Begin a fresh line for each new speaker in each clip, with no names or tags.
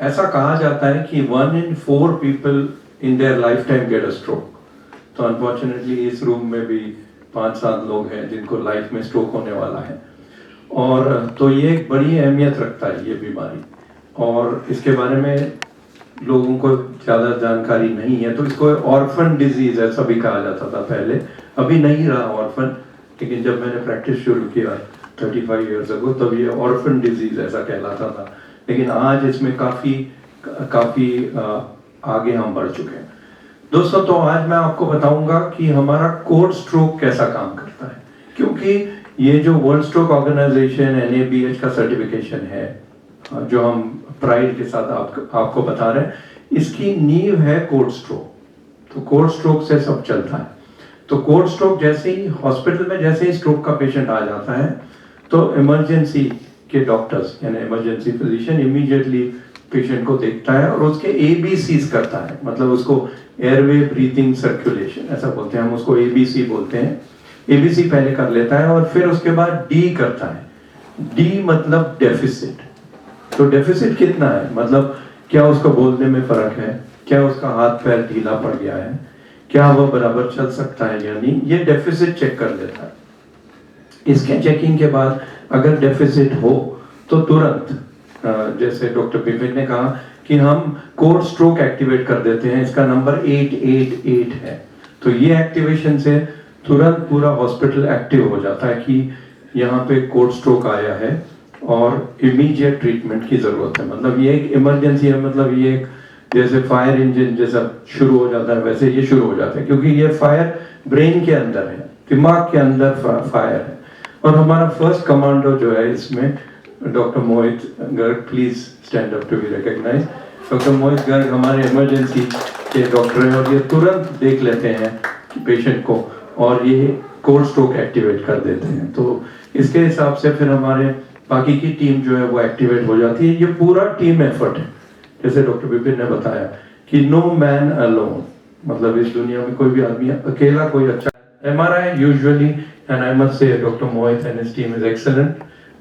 ऐसा कहा जाता है कि 1 in 4 people in their lifetime get a stroke. तो अनफॉर्चुनेटली इस रूम में भी 5-7 लोग हैं जिनको लाइफ में स्ट्रोक होने वाला है, और तो ये एक बड़ी अहमियत रखता है ये बीमारी, और इसके बारे में लोगों को ज़्यादा जानकारी नहीं है। तो इसको ऑर्फन डिजीज ऐसा भी कहा जाता था पहले, अभी नहीं रहा ऑर्फन, लेकिन जब मैंने प्रैक्टिस शुरू किया 35 years ago तब ये ऑर्फन डिजीज ऐसा कहलाता था, लेकिन आज इसमें काफ़ी आगे हम बढ़ चुके हैं। दोस्तों, तो आज मैं आपको बताऊंगा कि हमारा कोड स्ट्रोक कैसा काम करता है, क्योंकि ये जो वर्ल्ड स्ट्रोक ऑर्गेनाइजेशन NABH का सर्टिफिकेशन है जो हम प्राइड के साथ आपको बता रहे हैं, इसकी नींव है कोड स्ट्रोक। तो कोड स्ट्रोक से सब चलता है। तो कोड स्ट्रोक जैसे ही हॉस्पिटल में जैसे ही स्ट्रोक का पेशेंट आ जाता है तो इमरजेंसी के डॉक्टर्स यानी इमरजेंसी फिजिशियन इमीडिएटली पेशेंट को देखता है और उसके ABCs करता है, मतलब उसको एयरवे ब्रीथिंग सर्कुलेशन ऐसा बोलते हैं, हम उसको ABC बोलते हैं। ABC पहले कर लेता है और फिर उसके बाद D करता है। D मतलब डेफिसिट। तो डेफिसिट कितना है, मतलब क्या उसको बोलने में फर्क है, क्या उसका हाथ पैर ढीला पड़ गया है, क्या वह बराबर चल सकता है या नहीं, ये डेफिसिट चेक कर लेता है। इसके चेकिंग के बाद अगर डेफिसिट हो तो तुरंत जैसे डॉक्टर बिपिन ने कहा कि हम कोड स्ट्रोक एक्टिवेट कर देते हैं, इसका नंबर 888 है। तो ये एक्टिवेशन से तुरंत पूरा हॉस्पिटल एक्टिव हो जाता है कि यहाँ पे कोड स्ट्रोक आया है और इमीडिएट ट्रीटमेंट की जरूरत है। मतलब ये एक इमरजेंसी है, मतलब ये एक जैसे फायर इंजन जैसा शुरू हो जाता है वैसे ये शुरू हो जाता है, क्योंकि ये फायर ब्रेन के अंदर है, दिमाग के अंदर फायर है। और हमारा फर्स्ट कमांडो जो है इसमें doctor Mohit Garg, please stand up to be recognize. Doctor Mohit Garg हमारे इमरजेंसी के डॉक्टर हैं और ये तुरंत देख लेते हैं पेशेंट को और ये कोड स्ट्रोक एक्टिवेट कर देते हैं। तो इसके हिसाब से फिर हमारे बाकी की टीम जो है वो एक्टिवेट हो जाती है। ये पूरा टीम एफर्ट है, जैसे डॉक्टर बिपिन ने बताया कि नो मैन अलोन, मतलब इस दुनिया में कोई भी आदमी अकेला कोई अच्छा MRI usually, and I must say doctor Mohit and his team is excellent,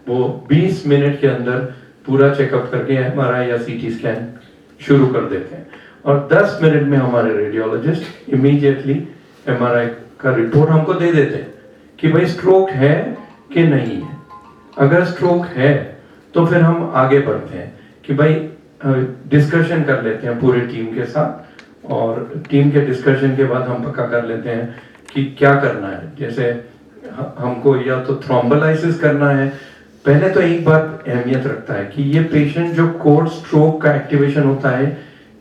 वो 20 मिनट के अंदर पूरा चेकअप करके MRI या CT स्कैन शुरू कर देते हैं और 10 मिनट में हमारे रेडियोलॉजिस्ट इमीडिएटली MRI का रिपोर्ट हमको दे देते हैं कि भाई स्ट्रोक है कि नहीं है। अगर स्ट्रोक है तो फिर हम आगे बढ़ते हैं कि भाई डिस्कशन कर लेते हैं पूरे टीम के साथ, और टीम के डिस्कशन के बाद हम पक्का कर लेते हैं कि क्या करना है। जैसे हमको या तो थ्रोम्बोलाइसिस करना है। पहले तो एक बात अहमियत रखता है कि ये पेशेंट जो कोड स्ट्रोक का एक्टिवेशन होता है,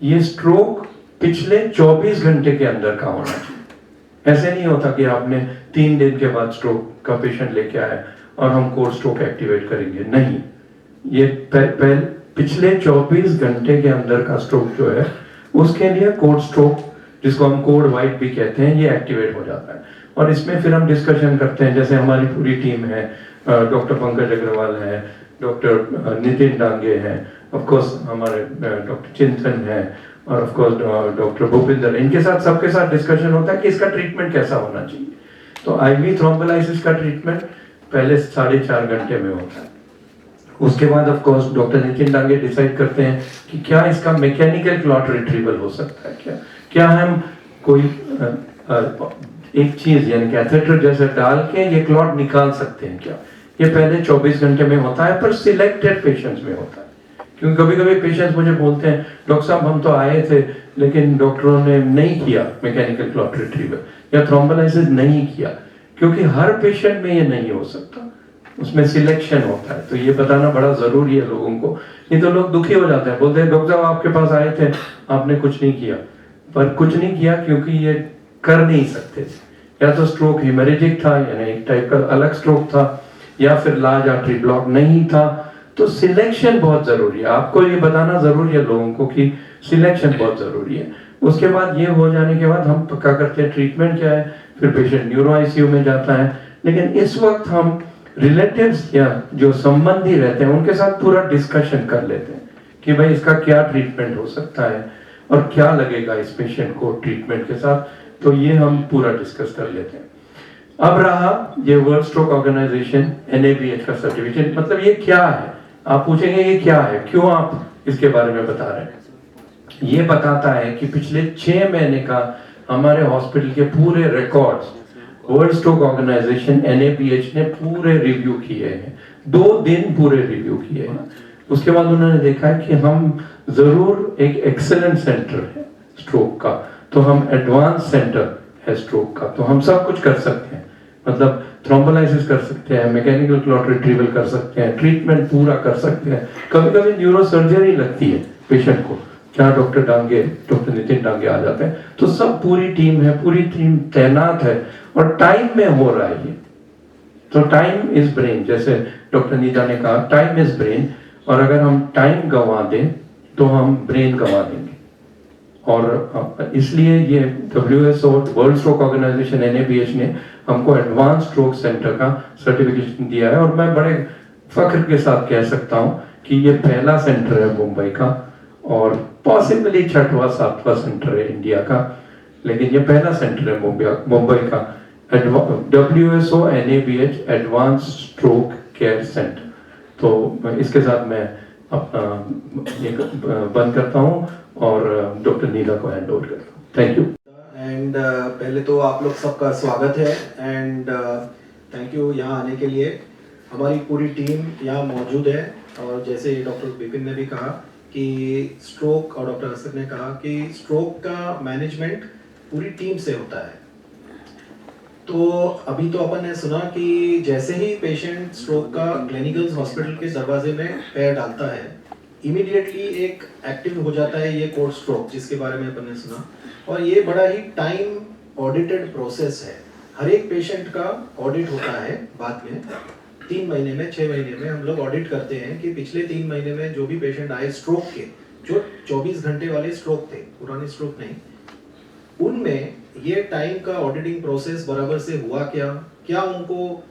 ये स्ट्रोक पिछले 24 घंटे के अंदर का होना चाहिए। ऐसे नहीं होता कि आपने 3 दिन के बाद स्ट्रोक का पेशेंट लेके आए और हम कोड स्ट्रोक एक्टिवेट करेंगे, नहीं। ये पिछले 24 घंटे के अंदर का स्ट्रोक जो है उसके लिए कोड स्ट्रोक, जिसको हम कोड वाइट भी कहते हैं, ये एक्टिवेट हो जाता है। और इसमें फिर हम डिस्कशन करते हैं, जैसे हमारी पूरी टीम है, डॉक्टर पंकज अग्रवाल है, डॉक्टर नितिन डांगे हैं, ऑफ कोर्स हमारे डॉक्टर चिंतन है, और ऑफ कोर्स डॉक्टर भूपिंदर, इनके साथ सबके साथ डिस्कशन होता है कि इसका ट्रीटमेंट कैसा होना चाहिए। तो आईवी थ्रोम्बोलाइसिस का ट्रीटमेंट पहले 4.5 घंटे में होता है। उसके बाद of course doctor Nitin Dange decide करते हैं कि क्या इसका मैकेनिकल क्लॉट रिट्रीवल हो सकता है, क्या हम कोई एक चीज यानी कैथेटर जैसे डाल के ये क्लॉट निकाल सकते हैं क्या। ये पहले 24 घंटे में होता है, पर सिलेक्टेड पेशेंट्स में होता है। क्योंकि कभी कभी पेशेंट्स मुझे बोलते हैं, डॉक्टर साहब हम तो आए थे लेकिन डॉक्टरों ने नहीं किया मैकेनिकल क्लॉट रिट्रीवल या थ्रोम्बोलाइसिस नहीं किया, क्योंकि हर पेशेंट में ये नहीं हो सकता, उसमें सिलेक्शन होता है। तो ये बताना बड़ा जरूरी है लोगों को, नहीं तो लोग दुखी हो जाते हैं, बोलते हैं डॉक्टर साहब आपके पास आए थे आपने कुछ नहीं किया। पर कुछ नहीं किया क्योंकि ये कर नहीं सकते थे, या तो स्ट्रोक हिमोरेजिक था यानी एक टाइप का अलग स्ट्रोक था, या फिर लार्ज आर्टरी ब्लॉक नहीं था। तो सिलेक्शन बहुत जरूरी है, आपको ये बताना जरूरी है लोगों को कि सिलेक्शन बहुत जरूरी है। उसके बाद ये हो जाने के बाद हम पक्का करते हैं ट्रीटमेंट क्या है, फिर पेशेंट न्यूरो आईसीयू में जाता है। लेकिन इस वक्त हम रिलेटिव्स या जो संबंधी रहते हैं उनके साथ पूरा डिस्कशन कर लेते हैं कि भाई इसका क्या ट्रीटमेंट हो सकता है और क्या लगेगा इस पेशेंट को ट्रीटमेंट के साथ। तो ये हम पूरा डिस्कस कर लेते हैं। अब रहा ये वर्ल्ड स्ट्रोक ऑर्गेनाइजेशन NABH का सर्टिफिकेट, मतलब ये क्या है। आप पूछेंगे ये क्या है, क्यों आप इसके बारे में बता रहे हैं। ये बताता है कि पिछले 6 महीने का हमारे हॉस्पिटल के पूरे records world stroke organization NABH ने पूरे रिव्यू किए हैं, 2 दिन पूरे रिव्यू किए हैं। उसके बाद उन्होंने देखा है कि हम जरूर एक एक्सेलेंट सेंटर है स्ट्रोक का, तो हम एडवांस सेंटर है स्ट्रोक का, तो हम सब कुछ कर सकते हैं, मतलब थ्रोम्बोलाइसिस कर सकते हैं, मैकेनिकल क्लॉट रिट्रीवल कर सकते हैं, ट्रीटमेंट पूरा कर सकते हैं। कभी कभी न्यूरो सर्जरी लगती है पेशेंट को, जहाँ डॉक्टर नितिन डांगे आ जाते हैं। तो सब पूरी टीम है, पूरी टीम तैनात है और टाइम में हो रहा है ये। तो टाइम इज ब्रेन, जैसे डॉक्टर नीता ने कहा टाइम इज ब्रेन, और अगर हम टाइम गंवा दें तो हम ब्रेन गंवा देंगे। और इसलिए ये WHO world stroke organization NABH ने हमको एडवांस स्ट्रोक सेंटर का सर्टिफिकेशन दिया है। और मैं बड़े फख्र के साथ कह सकता हूँ कि ये पहला सेंटर है मुंबई का, और पॉसिबली 6वां 7वां सेंटर है इंडिया का, लेकिन ये पहला सेंटर है मुंबई का WHO NABH advance stroke care centre. तो इसके साथ मैं अपना ये बंद करता हूँ और डॉक्टर नीला को हैंड ओवर करता हूँ। Thank you.
एंड पहले तो आप लोग सबका स्वागत है एंड थैंक यू यहाँ आने के लिए। हमारी पूरी टीम यहाँ मौजूद है, और जैसे डॉक्टर विपिन ने भी कहा कि स्ट्रोक, और डॉक्टर असद ने कहा कि स्ट्रोक का मैनेजमेंट पूरी टीम से होता है। तो अभी तो अपन ने सुना कि जैसे ही पेशेंट स्ट्रोक का क्लिनिकल्स हॉस्पिटल के दरवाजे में पैर डालता है, इमीडिएटली एक एक्टिव हो जाता है ये कोड स्ट्रोक, जिसके बारे में अपन ने सुना। और ये बड़ा ही टाइम ऑडिटेड प्रोसेस है। हर एक पेशेंट का ऑडिट होता है बाद में 3 महीने में, 6 महीने में हम लोग ऑडिट करते हैं कि पिछले 3 महीने में जो भी पेशेंट आए स्ट्रोक के, जो 24 घंटे वाले स्ट्रोक थे, पुराने स्ट्रोक नहीं, उनमें ये टाइम का ऑडिटिंग प्रोसेस बराबर से हुआ क्या उनको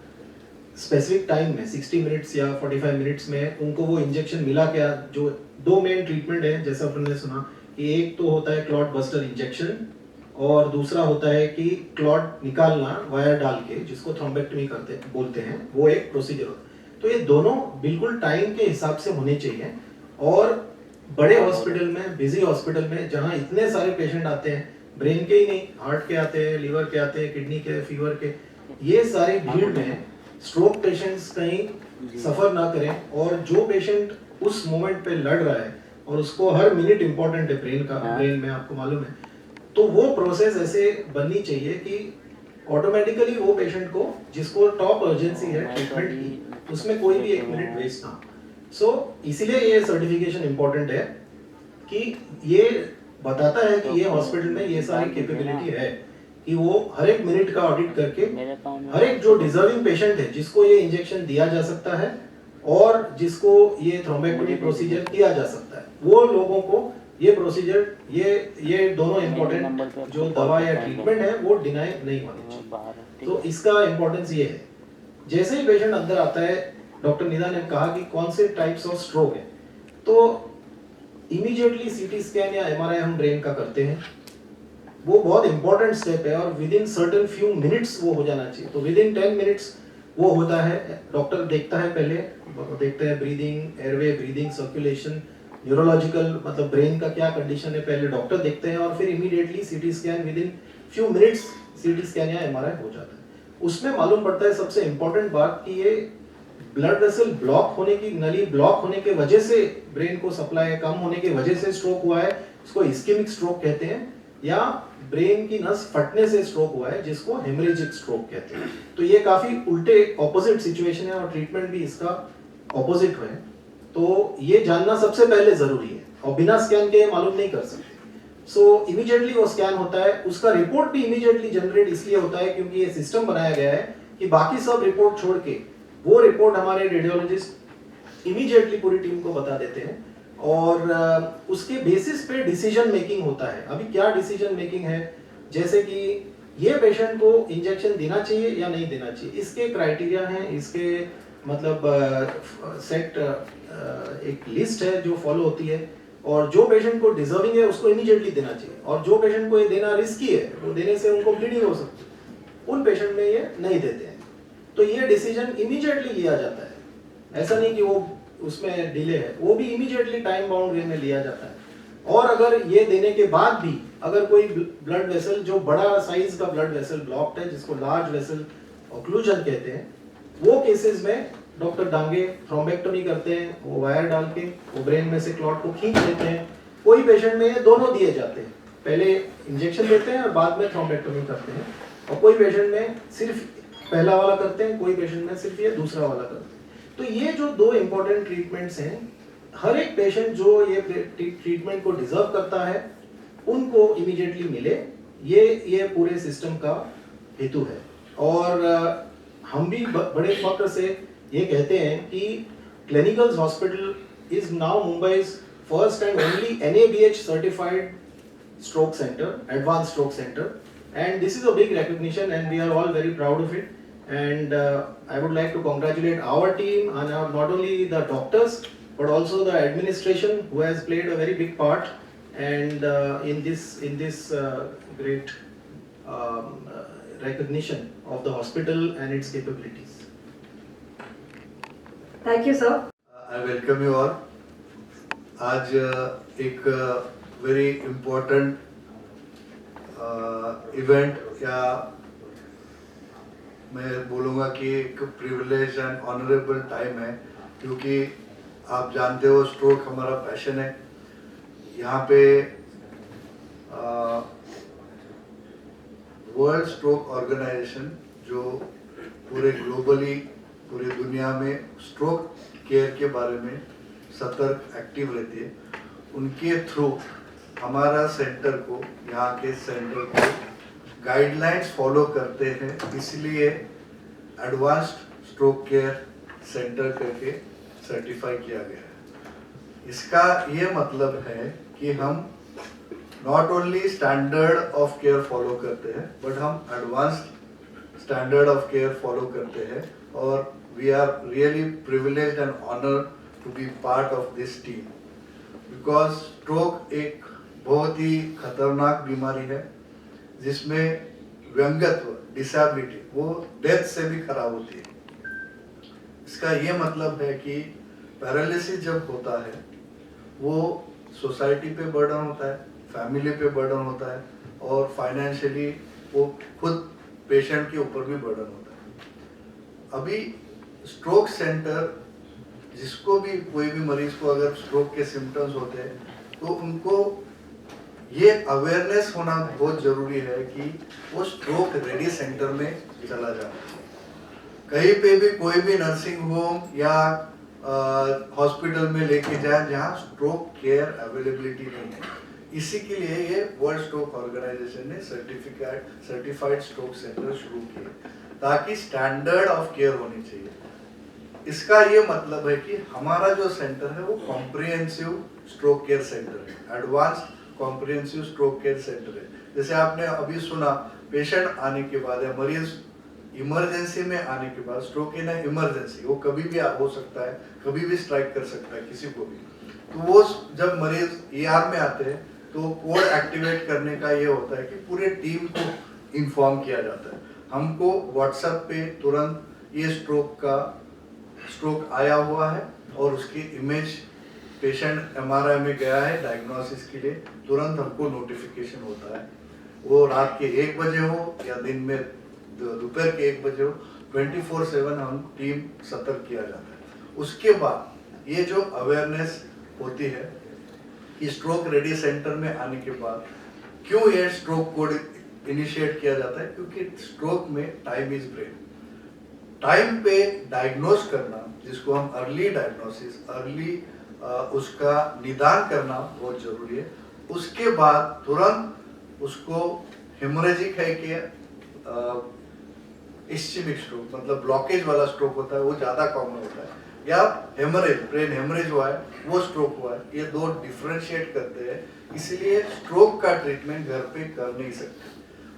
स्पेसिफिक टाइम में 60 मिनट्स या 45 मिनट्स में उनको वो इंजेक्शन मिला क्या। जो 2 मेन ट्रीटमेंट है जैसा आपने सुना कि एक तो होता है क्लॉट बस्टर इंजेक्शन, और दूसरा होता है कि क्लॉट निकालना वायर डाल के, जिसको थ्रोम्बेक्टमी बोलते हैं, वो एक प्रोसीजर होता है। तो ये दोनों बिल्कुल टाइम के हिसाब से होने चाहिए। और बड़े हॉस्पिटल में, बिजी हॉस्पिटल में, जहाँ इतने सारे पेशेंट आते हैं, ब्रेन के ही नहीं, हार्ट के आते हैं, लिवर के आते हैं, किडनी के, फीवर के, ये सारी भीड़ में स्ट्रोक पेशेंट्स कहीं सफर ना करें। और जो पेशेंट उस मोमेंट पे लड़ रहा है और उसको हर मिनट इंपॉर्टेंट है ब्रेन का, ब्रेन में आपको मालूम है, तो वो प्रोसेस ऐसे बननी चाहिए कि ऑटोमेटिकली वो पेशेंट को, जिसको टॉप अर्जेंसी है ट्रीटमेंट की, उसमें कोई भी 1 मिनट वेस्ट ना। सो इसीलिए ये सर्टिफिकेशन इंपॉर्टेंट है कि ये बताता है कि ये हॉस्पिटल में ये सारी कैपेबिलिटी है कि वो हर एक मिनट का ऑडिट करके
मेरे अकाउंट में
हर एक जो डिजर्विंग पेशेंट है जिसको ये इंजेक्शन दिया जा सकता है और जिसको ये थ्रोम्बेक्टोमी प्रोसीजर किया जा सकता है, वो लोगों को ये प्रोसीजर ये दोनों
नंबर
इम्पोर्टेंट
पे
जो
आपको
दवा
कॉल
या
करता है।
ट्रीटमेंट है वो डिनाई नहीं होनी चाहिए।
बाहर है, ठीक
तो
है।
इसका इम्पोर्टेंस ये है, जैसे ही पेशेंट अंदर आता है, डॉक्टर निदा ने कहा कि कौन से टाइप्स ऑफ स्ट्रोक है, तो इमीडिएटली सीटी स्कैन या एमआरआई हम ब्रेन का करते हैं। वो बहुत इंपॉर्टेंट स्टेप है और with in certain few minutes वो हो जाना चाहिए। तो विद इन 10 मिनट्स वो होता है। डॉक्टर देखता है, पहले देखते हैं breathing, airway, breathing, circulation, neurological मतलब ब्रेन का क्या कंडीशन है, पहले डॉक्टर देखते हैं और फिर immediately CT scan with in few minutes CT scan या एमआरआई हो जाता है। उसमें मालूम पड़ता है सबसे इंपॉर्टेंट बात कि ये ब्लड वेसल ब्लॉक होने की, नली ब्लॉक होने के वजह से ब्रेन को सप्लाई कम होने की वजह से स्ट्रोक हुआ है, इसको इस्केमिक स्ट्रोक कहते हैं, या ब्रेन की नस फटने से स्ट्रोक हुआ है जिसको हेमरेजिक स्ट्रोक कहते हैं। तो ये काफी उल्टे ऑपोजिट सिचुएशन है और ट्रीटमेंट भी इसका ऑपोजिट है। तो ये जानना सबसे पहले जरूरी है और बिना स्कैन के मालूम नहीं कर सकते। सो इमीडिएटली वो स्कैन होता है, उसका रिपोर्ट भी इमीडिएटली जनरेट इसलिए होता है क्योंकि ये सिस्टम बनाया गया है कि बाकी सब रिपोर्ट छोड़ के वो रिपोर्ट हमारे रेडियोलॉजिस्ट इमीडिएटली पूरी टीम को बता देते हैं और उसके बेसिस पे डिसीजन मेकिंग होता है। अभी क्या डिसीजन मेकिंग है, जैसे कि ये पेशेंट को इंजेक्शन देना चाहिए या नहीं देना चाहिए, इसके क्राइटेरिया हैं, इसके मतलब सेट एक लिस्ट है जो फॉलो होती है और जो पेशेंट को डिजर्विंग है उसको इमीडिएटली देना चाहिए और जो पेशेंट को ये देना रिस्की है, वो देने से उनको ब्लीडिंग हो सकती है, उन पेशेंट में ये नहीं देते हैं। तो ये डिसीजन इमीडिएटली लिया जाता है, ऐसा नहीं कि वो उसमें डिले है, वो भी इमीडिएटली टाइम बाउंड वे में लिया जाता है। और अगर ये देने के बाद भी अगर कोई ब्लड वेसल जो बड़ा साइज का ब्लड वेसल ब्लॉक्ड है, जिसको लार्ज वेसल ऑक्लूजन कहते हैं, वो केसेस में डॉक्टर डांगे थ्रोम्बेक्टोमी करते हैं, वो वायर डाल के वो ब्रेन में से क्लॉट को खींच लेते हैं। कोई पेशेंट में ये दोनों दिए जाते हैं, पहले इंजेक्शन देते हैं और बाद में थ्रोम्बेक्टोमी करते हैं, और कोई पेशेंट में सिर्फ पहला वाला करते हैं, कोई पेशेंट में सिर्फ ये दूसरा वाला करते हैं। तो ये जो दो इंपॉर्टेंट ट्रीटमेंट्स हैं, हर एक पेशेंट जो ये ट्रीटमेंट को डिजर्व करता है उनको इमीडिएटली मिले, ये पूरे सिस्टम का हेतु है। और हम भी बड़े फख्र से ये कहते हैं कि clinicals hospital is now मुंबई's first and only NABH certified stroke center, advanced stroke center, and this is a big recognition and we are all very proud of it. And I would like to congratulate our team and not only the doctors but also the administration who has played a very big part and in this great recognition of the hospital and its capabilities.
Thank you, sir.
I welcome you all. आज एक very important event या मैं बोलूँगा कि एक privilege and honourable time है, क्योंकि आप जानते हो स्ट्रोक हमारा पैशन है। यहाँ पे वर्ल्ड स्ट्रोक ऑर्गेनाइजेशन जो पूरे ग्लोबली पूरी दुनिया में स्ट्रोक केयर के बारे में सतर्क एक्टिव रहती है, उनके थ्रू हमारा सेंटर को, यहाँ के सेंटर को गाइडलाइंस फॉलो करते हैं, इसलिए एडवांस्ड स्ट्रोक केयर सेंटर करके सर्टिफाई किया गया है। इसका ये मतलब है कि हम not only standard of care follow करते हैं बट हम advanced standard of care follow करते हैं, और we are really privileged and honoured to be part of this team, because stroke एक बहुत ही खतरनाक बीमारी है जिसमें व्यंगत्व, डिसेबिलिटी, वो डेथ से भी खराब होती है। इसका ये मतलब है कि पैरालिसिस जब होता है वो सोसाइटी पे बर्डन होता है, फैमिली पे बर्डन होता है, और फाइनेंशियली वो खुद पेशेंट के ऊपर भी बर्डन होता है। अभी स्ट्रोक सेंटर, जिसको भी कोई भी मरीज को अगर स्ट्रोक के सिम्टम्स होते हैं तो उनको ये अवेयरनेस होना बहुत जरूरी है कि वो स्ट्रोक रेडी सेंटर में चला जाए। कहीं पे भी कोई भी नर्सिंग होम या हॉस्पिटल में लेके जाए जहाँ स्ट्रोक केयर अवेलेबिलिटी नहीं है, इसी के लिए ये वर्ल्ड स्ट्रोक ऑर्गेनाइजेशन ने सर्टिफाइड स्ट्रोक सेंटर शुरू किए, ताकि स्टैंडर्ड ऑफ केयर होनी चाहिए। इसका ये मतलब है कि हमारा जो सेंटर है वो कॉम्प्रिहेंसिव स्ट्रोक केयर सेंटर है, advanced comprehensive stroke care centre है। जैसे आपने अभी सुना, पेशेंट आने के बाद या मरीज इमरजेंसी में आने के बाद, स्ट्रोक इन इमरजेंसी, वो कभी भी हो सकता है, कभी भी स्ट्राइक कर सकता है किसी को भी। तो वो जब मरीज ER में आते हैं तो कोड एक्टिवेट करने का ये होता है कि पूरे टीम को इन्फॉर्म किया जाता है। हमको व्हाट्सएप पे तुरंत ये स्ट्रोक आया हुआ है और उसकी इमेज, पेशेंट MRI में गया है डायग्नोसिस के लिए, तुरंत हमको नोटिफिकेशन होता है। वो रात के 1 बजे हो या दिन में दोपहर के 1 बजे हो, 24/7 हम टीम सतर्क किया जाता है। उसके बाद ये जो अवेयरनेस होती है कि स्ट्रोक रेडी सेंटर में आने के बाद क्यों ये स्ट्रोक कोड इनिशिएट किया जाता है, क्योंकि स्ट्रोक में टाइम इज ब्रेन। टाइम पे डायग्नोस करना, जिसको हम अर्ली डायग्नोसिस, अर्ली उसका निदान करना बहुत जरूरी है। उसके बाद तुरंत उसको हेमोरेजिक है कि इस्चेमिक स्ट्रोक, मतलब ब्लॉकेज वाला स्ट्रोक होता है, वो ज्यादा कॉमन होता है, या हेमरेज, ब्रेन हेमरेज हुआ है, वो स्ट्रोक हुआ है, ये दो डिफरेंशिएट करते हैं। इसलिए स्ट्रोक का ट्रीटमेंट घर पे कर नहीं सकते,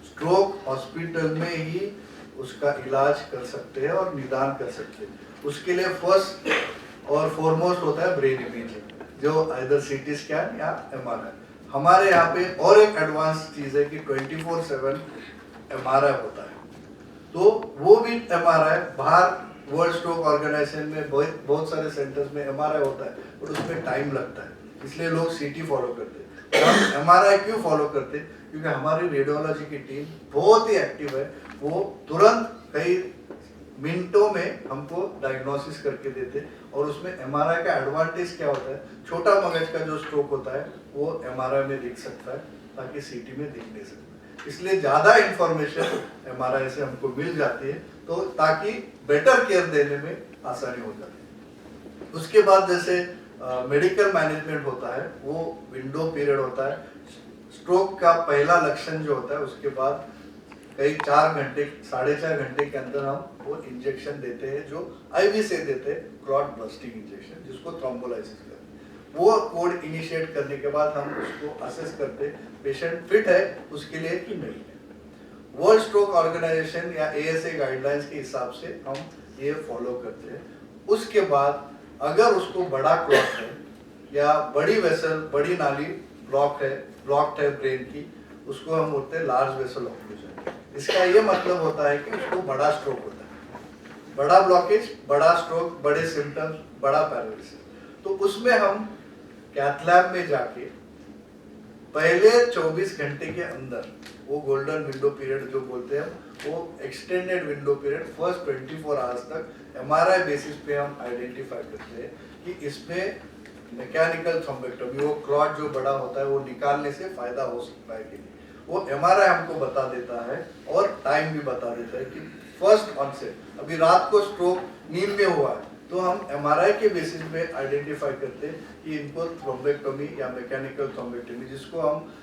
स्ट्रोक हॉस्पिटल में ही उसका इलाज कर सकते हैं और निदान कर सकते हैं। उसके लिए फर्स्ट और फॉरमोस्ट होता है ब्रेन इमेजिंग, जो आइदर CT स्कैन या MRI। हमारे यहाँ पे और एक एडवांस चीज है कि 24/7 MRI होता है। तो वो भी MRI बाहर वर्ल्ड स्ट्रोक ऑर्गेनाइजेशन में बहुत सारे सेंटर्स में MRI होता है, बट उसमें टाइम लगता है, इसलिए लोग CT फॉलो करते हैं। हम MRI क्यों फॉलो करते हैं? क्योंकि हमारी रेडियोलॉजी की टीम बहुत ही एक्टिव है, वो तुरंत कई मिनटों में हमको डायग्नोसिस करके देते। और उसमें MRI का एडवांटेज क्या होता है, छोटा मगज का जो स्ट्रोक होता है वो MRI में दिख सकता है, ताकि CT में दिख नहीं सकता। इसलिए ज्यादा इंफॉर्मेशन MRI से हमको मिल जाती है, तो ताकि बेटर केयर देने में आसानी हो जाती है। उसके बाद जैसे मेडिकल मैनेजमेंट होता है, वो विंडो पीरियड होता है। स्ट्रोक का पहला लक्षण जो होता है, उसके बाद कई 4 घंटे 4.5 घंटे के अंदर हम वो इंजेक्शन देते हैं, जो IV से देते हैं, क्लॉट बस्टिंग इंजेक्शन, जिसको थ्रोम्बोलाइसिस करते हैं। वो कोड इनिशिएट करने के बाद हम उसको असेस करते हैं, पेशेंट फिट है उसके लिए कि नहीं है। वर्ल्ड स्ट्रोक ऑर्गेनाइजेशन या ASA गाइडलाइंस के हिसाब से हम ये फॉलो करते हैं। उसके बाद अगर उसको बड़ा क्लॉट है या बड़ी वेसल, बड़ी नाली ब्लॉक्ड है ब्रेन की, उसको हम बोलते हैं लार्ज वेसल ऑक्लूजन। इसका ये मतलब होता है कि उसको बड़ा स्ट्रोक होता है, बड़ा ब्लॉकेज, बड़ा स्ट्रोक, बड़े सिम्टम्स, बड़ा पैरालिसिस। तो उसमें हम कैथ लैब में जाके पहले 24 घंटे के अंदर, वो गोल्डन विंडो पीरियड जो बोलते हैं, वो extended window period, first 24 hours तक MRI बेसिस पे हम आइडेंटिफाई करते हैं कि इसमें मैकेनिकल थ्रोम्बेक्टोमी, वो क्लॉट जो बड़ा होता है वो निकालने से फायदा हो सकता है कि नहीं। वो MRI हमको बता देता है और टाइम भी बता देता है कि फर्स्ट ऑनसेट, अभी रात को स्ट्रोक नींद में हुआ है, तो हम MRI के बेसिस पे आइडेंटिफाई करते हैं कि इनको थ्रोम्बेक्टोमी या मैकेनिकल थ्रोम्बेक्टोमी, जिसको हम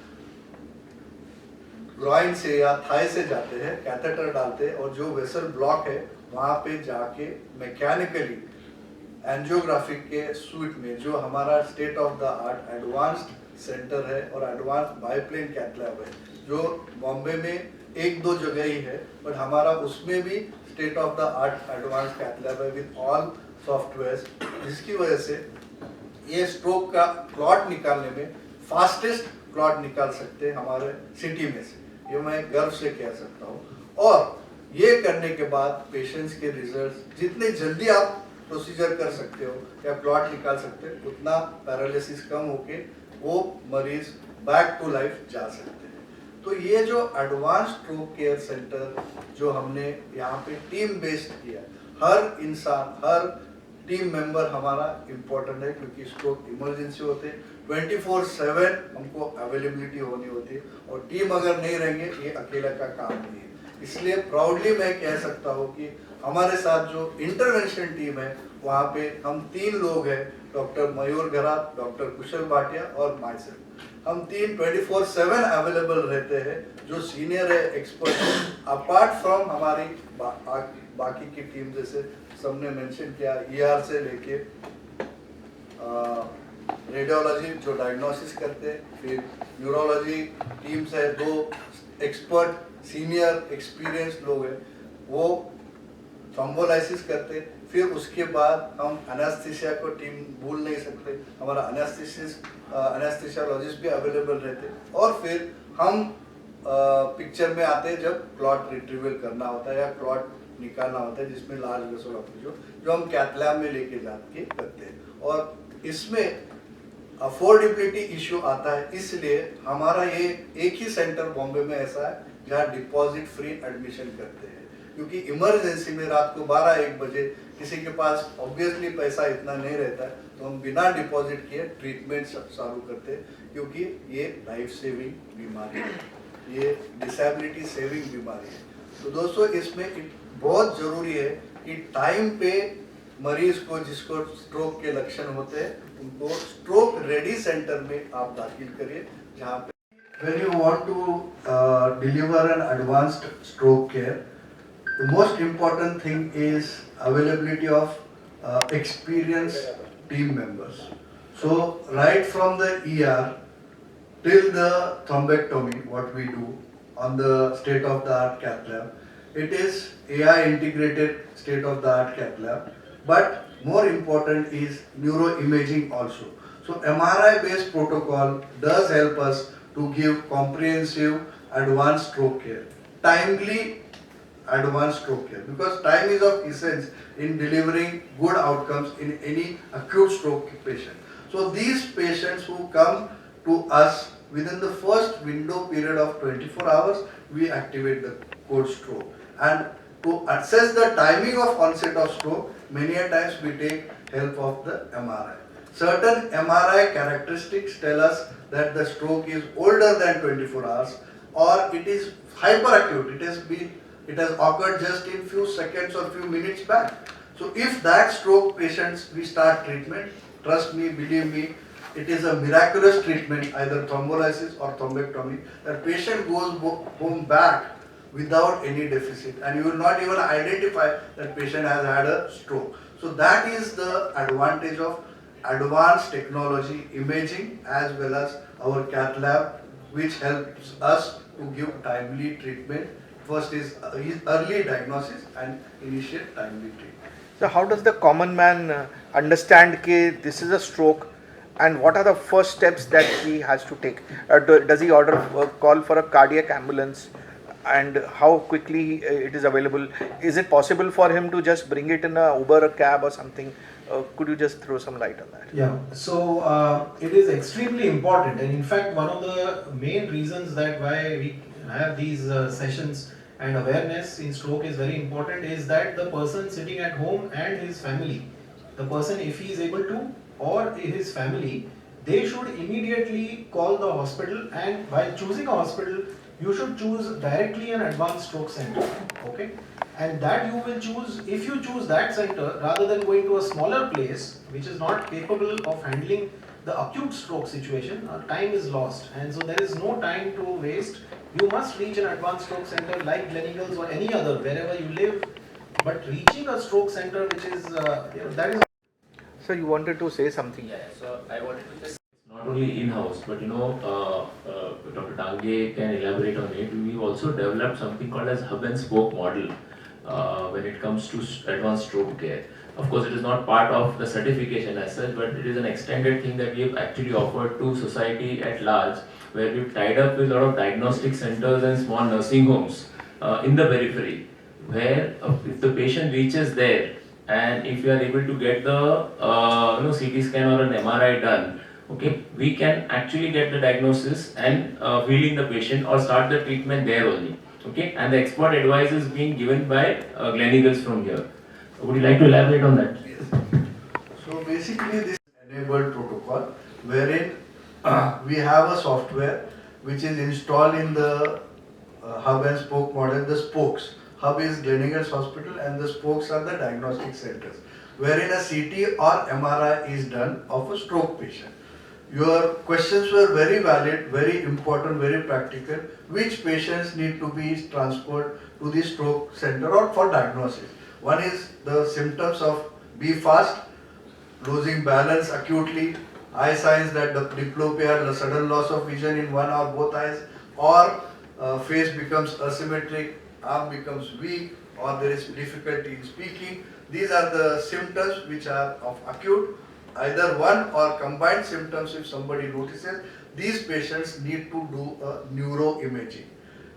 ग्रॉइन से या थाई से जाते हैं, कैथेटर डालते हैं और जो वेसल ब्लॉक है वहां पे जाके मैकेनिकली एंजियोग्राफी के सूट में, जो हमारा state of the art advanced centre है और एडवांस्ड बाइप्लेन कैथ लैब है, जो बॉम्बे में 1-2 जगह ही है, बट हमारा उसमें भी state of the art advanced cath lab है विद ऑल सॉफ्टवेयर, जिसकी वजह से ये स्ट्रोक का क्लॉट निकालने में फास्टेस्ट क्लॉट निकाल सकते हैं हमारे सिटी में से, ये मैं गर्व से कह सकता हूँ। और ये करने के बाद पेशेंट्स के रिजल्ट, जितने जल्दी आप प्रोसीजर कर सकते हो या क्लॉट निकाल सकते हो, उतना पैरालिसिस कम होके वो मरीज बैक टू लाइफ जा सकते हैं। तो ये जो एडवांस स्ट्रोक केयर सेंटर जो हमने यहाँ पे टीम बेस्ड किया, हर इंसान, हर टीम मेंबर हमारा इम्पोर्टेंट है, क्योंकि स्ट्रोक इमरजेंसी होते हैं, 24/7 हमको अवेलेबिलिटी होनी होती है, और टीम अगर नहीं रहेंगे ये अकेला का काम नहीं है। इसलिए प्राउडली मैं कह सकता हूँ कि हमारे साथ जो इंटरवेंशन टीम है, वहाँ पे हम 3 लोग हैं डॉक्टर मयूर घरात, डॉक्टर कुशल भाटिया और माई सेल्फ। हम तीन 24/7 अवेलेबल रहते हैं, जो सीनियर है, एक्सपर्ट है, अपार्ट फ्रॉम हमारी बाकी की टीम, जैसे सबने मेंशन किया, ER से लेके रेडियोलॉजी जो डायग्नोसिस करते हैं, फिर न्यूरोलॉजी टीम से 2 एक्सपर्ट सीनियर एक्सपीरियंस लोग हैं, वो थ्रोम्बोलाइसिस करते हैं। फिर उसके बाद हम एनेस्थीसिया को टीम भूल नहीं सकते, हमारा एनेस्थीसियोलॉजिस्ट भी अवेलेबल रहते हैं। और फिर हम पिक्चर में आते हैं जब क्लॉट रिट्रीवल करना होता है या क्लॉट निकालना होता है, जिसमें लार्ज वेसल ऑब्स्ट्रक्शन जो हम कैथ लैब में लेके जाके करते हैं। और इसमें अफोर्डेबिलिटी इश्यू आता है, इसलिए हमारा ये एक ही सेंटर बॉम्बे में ऐसा है जहाँ डिपॉजिट फ्री एडमिशन करते हैं, क्योंकि इमरजेंसी में रात को 12-1 बजे किसी के पास ऑब्वियसली पैसा इतना नहीं रहता है, तो हम बिना डिपॉजिट किए ट्रीटमेंट चालू करते हैं, क्योंकि ये लाइफ सेविंग बीमारी है, ये डिसेबिलिटी सेविंग बीमारी है। तो दोस्तों, इसमें बहुत ज़रूरी है कि टाइम पे मरीज को, जिसको स्ट्रोक के लक्षण होते हैं, उनको स्ट्रोक रेडी सेंटर में आप दाखिल करिए, जहाँ पे when you want to deliver an advanced stroke care, the most important thing is availability of experienced team members. So right from the ER till the thrombectomy, what we do on the state-of-the-art cath lab, it is AI integrated state-of-the-art cath lab, but more important is neuroimaging also. So MRI based protocol does help us to give comprehensive advanced stroke care, timely advanced stroke care, because time is of essence in delivering good outcomes in any acute stroke patient. So these patients who come to us within the first window period of 24 hours, we activate the code stroke. And to assess the timing of onset of stroke, many a times we take help of the MRI. Certain MRI characteristics tell us that the stroke is older than 24 hours, or it is hyperacute. It has occurred just in few seconds or few minutes back. So if that stroke patients we start treatment, trust me, believe me, it is a miraculous treatment, either thrombolysis or thrombectomy. That patient goes home back without any deficit, and you will not even identify that patient has had a stroke. So that is the advantage of advanced technology, imaging, as well as our cath lab, which helps us to give timely treatment. First is early diagnosis and initiate timely treatment.
So how does the common man understand that this is a stroke, and what are the first steps that he has to take? Does he call for a cardiac ambulance, and how quickly it is available? Is it possible for him to just bring it in a Uber, a cab or something? Could you just throw some light on that?
Yeah, so it is extremely important, and in fact one of the main reasons that why we have these sessions and awareness in stroke is very important is that the person sitting at home and his family, the person, if he is able to, or his family, they should immediately call the hospital, and while choosing a hospital you should choose directly an advanced stroke center, okay? And that you will choose, if you choose that center rather than going to a smaller place which is not capable of handling the acute stroke situation, time is lost, and so there is no time to waste. You must reach an advanced stroke center like Gleneagles or any other, wherever you live, but reaching a stroke center which is, that is.
So you wanted to say something?
Yeah, so I wanted to just not only in-house, but Dr. Dange can elaborate on it. We've also developed something called as hub and spoke model when it comes to advanced stroke care. Of course, it is not part of the certification as such, but it is an extended thing that we have actually offered to society at large, where we've tied up with a lot of diagnostic centers and small nursing homes in the periphery, where if the patient reaches there, and if you are able to get the CT scan or an MRI done, okay, we can actually get the diagnosis and healing the patient or start the treatment there only. Okay, and the expert advice is being given by Gleneagles from here. Would you like to elaborate on that?
Yes. So basically, this enabled protocol, wherein we have a software which is installed in the hub and spoke model, the spokes. hub is Gleneagles Hospital and the spokes are the diagnostic centers, wherein a CT or MRI is done of a stroke patient. Your questions were very valid, very important, very practical. Which patients need to be transferred to the stroke center or for diagnosis? One is the symptoms of be fast, losing balance acutely, eye signs that the diplopia, the sudden loss of vision in one or both eyes, or face becomes asymmetric, arm becomes weak, or there is difficulty in speaking. These are the symptoms which are of acute, either one or combined symptoms. If somebody notices, these patients need to do a neuroimaging.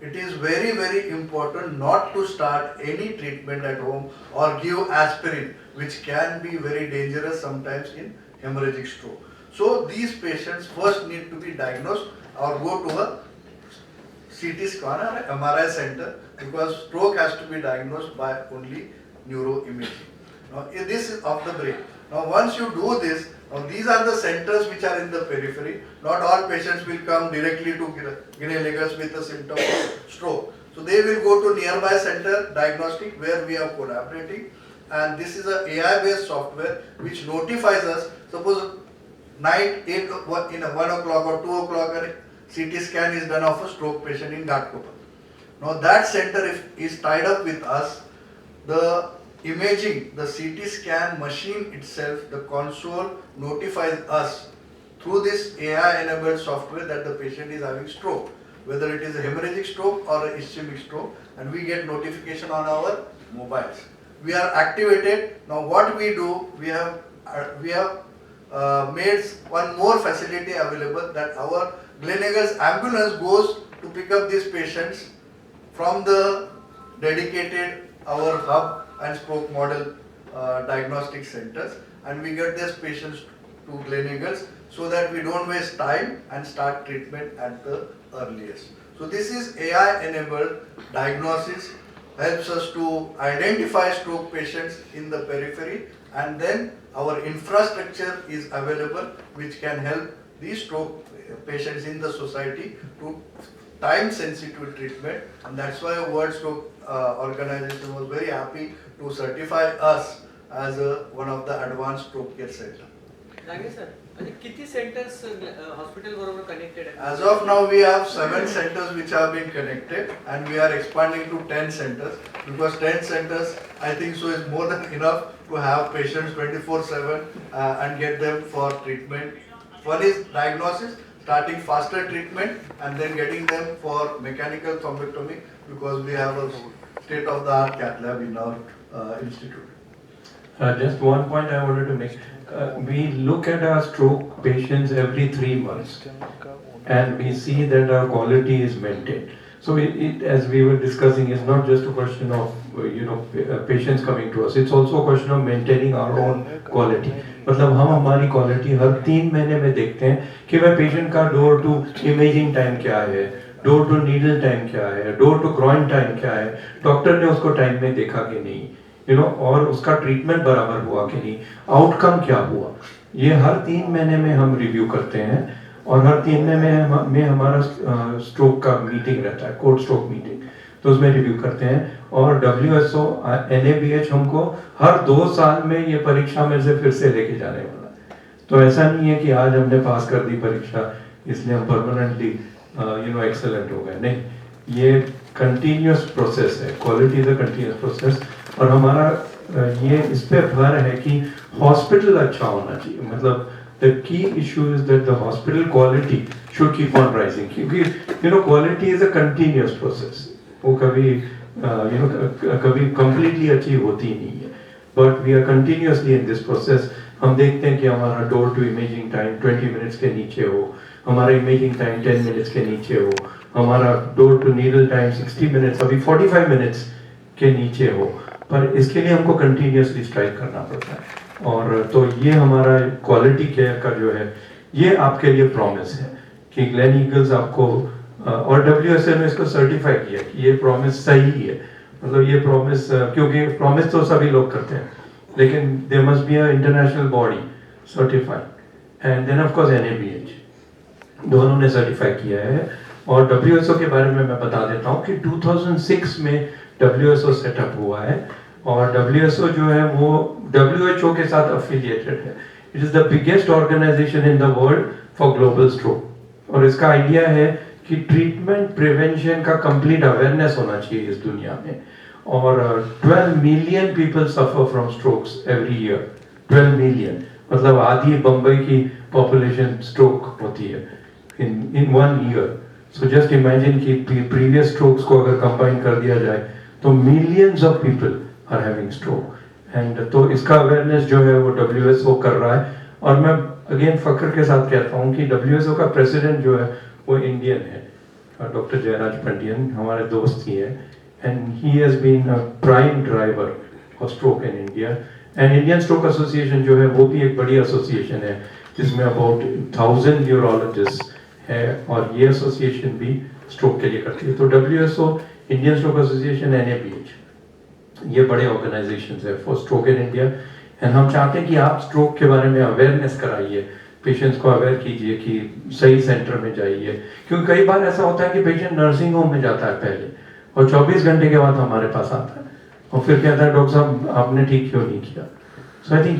It is very, very important not to start any treatment at home or give aspirin, which can be very dangerous sometimes in hemorrhagic stroke. So these patients first need to be diagnosed or go to a CT scan or MRI center, because stroke has to be diagnosed by only neuroimaging. Now this is of the brain. Now once you do this, now these are the centers which are in the periphery. Not all patients will come directly to Gleneagles with a symptom of stroke. So they will go to nearby center diagnostic where we are collaborating, and this is a AI based software which notifies us. Suppose night 8 in a 1 o'clock or 2 o'clock a CT scan is done of a stroke patient in Ghatkopar. Now that center is tied up with us. The imaging, the CT scan machine itself, the console notifies us through this AI enabled software that the patient is having stroke, whether it is a hemorrhagic stroke or a ischemic stroke, and we get notification on our mobiles. We are activated. Now what we do, we have made one more facility available, that our Gleneagles ambulance goes to pick up these patients from the dedicated our hub and spoke model diagnostic centers, and we get these patients to Gleneagles so that we don't waste time and start treatment at the earliest. So this is AI enabled diagnosis, helps us to identify stroke patients in the periphery, and then our infrastructure is available which can help these stroke patients in the society to time sensitive treatment, and that's why World Stroke Organization was very happy to certify us as one of the advanced stroke care center.
Dange sir, म्हणजे किती centres hospital बरोबर connected आहेत?
As of now we have 7 centers which have been connected, and we are expanding to 10 centers, because 10 centers I think so is more than enough to have patients 24/7 and get them for treatment. One is diagnosis, starting faster treatment, and then getting them for mechanical thrombectomy, because we have a state-of-the-art cath lab in our institute.
Just one point I wanted to make. We look at our stroke patients every 3 months, and we see that our quality is maintained. So as we were discussing, it's not just a question of patients coming to us. It's also a question of maintaining our own quality. मतलब हम हमारी quality हर 3 महीने में देखते हैं कि वह patient का डोर टू इमेजिंग टाइम क्या है, डोर टू नीडल टाइम क्या है, डोर टू ग्रॉइन टाइम क्या है, डॉक्टर ने उसको टाइम में देखा कि नहीं, और उसका ट्रीटमेंट बराबर हुआ कि नहीं, आउटकम क्या हुआ, ये हर 3 महीने में हम रिव्यू करते हैं, और हर 3 महीने में हमारा स्ट्रोक का मीटिंग रहता है, कोड स्ट्रोक मीटिंग, तो उसमें रिव्यू करते हैं। और WHO NABH हमको हर 2 साल में ये परीक्षा में से फिर से लेके जाने वाला है। तो ऐसा नहीं है कि आज हमने पास कर दी परीक्षा इसलिए हम परमानेंटली एक्सेलेंट हो गए, नहीं, ये कंटिन्यूस प्रोसेस है, quality is a continuous process. और हमारा ये इस पे भर है कि हॉस्पिटल अच्छा होना चाहिए, मतलब the key issue is that the hospital quality should keep on rising, क्योंकि quality is a continuous process, वो कभी कभी completely अचीव होती नहीं है, but we are continuously in this process। हम देखते हैं कि हमारा door to imaging time 20 minutes के नीचे हो, हमारा इमेजिंग टाइम 10 मिनट्स के नीचे हो, हमारा door to needle time 60 minutes अभी 45 मिनट्स के नीचे हो, पर इसके लिए हमको कंटिन्यूसली स्ट्राइक करना पड़ता है। और तो ये हमारा क्वालिटी केयर का जो है, ये आपके लिए प्रॉमिस है कि ग्लेनईगल्स आपको, और WSL ने इसको सर्टिफाई किया कि ये प्रॉमिस सही है, मतलब ये प्रॉमिस, क्योंकि प्रॉमिस तो सभी लोग करते हैं, लेकिन there must be a international body certified, and then of course NABH, दोनों ने सर्टिफाई किया है। और WHO के बारे में मैं बता देता हूँ कि 2006 में WSO सेटअप हुआ है और WSO जो है वो WHO के साथ एफिलिएटेड है. It is the biggest organization in the world for global stroke और इसका आइडिया है कि ट्रीटमेंट प्रिवेंशन का कंप्लीट अवेयरनेस होना चाहिए इस दुनिया में और 12 million people suffer from strokes every year. 12 million मतलब आधी बम्बई की पॉपुलेशन स्ट्रोक होती है in 1 year. So just imagine कि प्रीवियस स्ट्रोक्स को अगर कंबाइन कर दिया जाए तो millions of people are having stroke and तो इसका अवेयरनेस जो है वो WHO कर रहा है. और मैं अगेन फक्र के साथ कहता हूँ कि WHO का प्रेसिडेंट जो है वो इंडियन है, डॉक्टर जयराज पंडियन हमारे दोस्त ही है and he has been a prime driver for stroke in India. And Indian stroke association जो है वो भी एक बड़ी एसोसिएशन है जिसमें अबाउट 1000 न्यूरोलॉजिस्ट है और ये एसोसिएशन भी स्ट्रोक के लिए करती है. तो WHO, Indian stroke association, NABH ये बड़े ऑर्गेनाइजेशंस है for stroke in India and हम चाहते हैं कि आप स्ट्रोक के बारे में अवेयरनेस कराइए, पेशेंट्स को अवेयर कीजिए कि सही सेंटर में जाइए. क्योंकि कई बार ऐसा होता है कि पेशेंट नर्सिंग होम में जाता है पहले और 24 घंटे के बाद हमारे पास आता है और फिर कहता है डॉक्टर साहब आपने ठीक क्यों नहीं किया. सो आई थिंक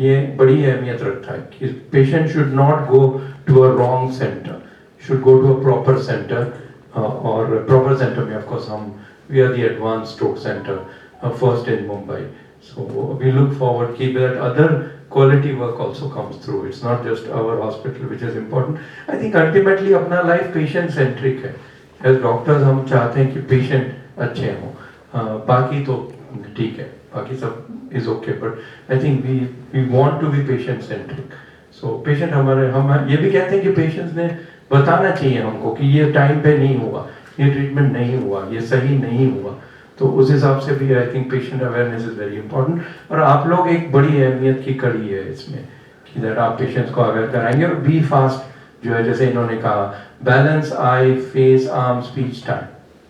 ये बड़ी अहमियत रखता है कि patient should not go to a wrong centre, should go to a proper centre और प्रॉपर सेंटर में of course we are the advance stroke centre first in Mumbai. So we look forward कि that other quality work also comes through. It's not just our hospital which is important. I think ultimately अपना life patient centric है. As doctors हम चाहते हैं कि patient अच्छे हों. बाकी तो ठीक है, बाकी सब is okay. But I think we want to be patient centric. So patient हम ये भी कहते हैं कि patients ने बताना चाहिए हमको कि ये time पे नहीं हुआ, ये treatment नहीं हुआ, ये सही नहीं हुआ. तो उस हिसाब से भी I think patient awareness is very important और आप लोग एक बड़ी अहमियत की कड़ी है इसमें कि दैट आप पेशेंट्स को अवेयर कराएंगे. और बी फास्ट जो है जैसे इन्होंने कहा balance I face arm speech time,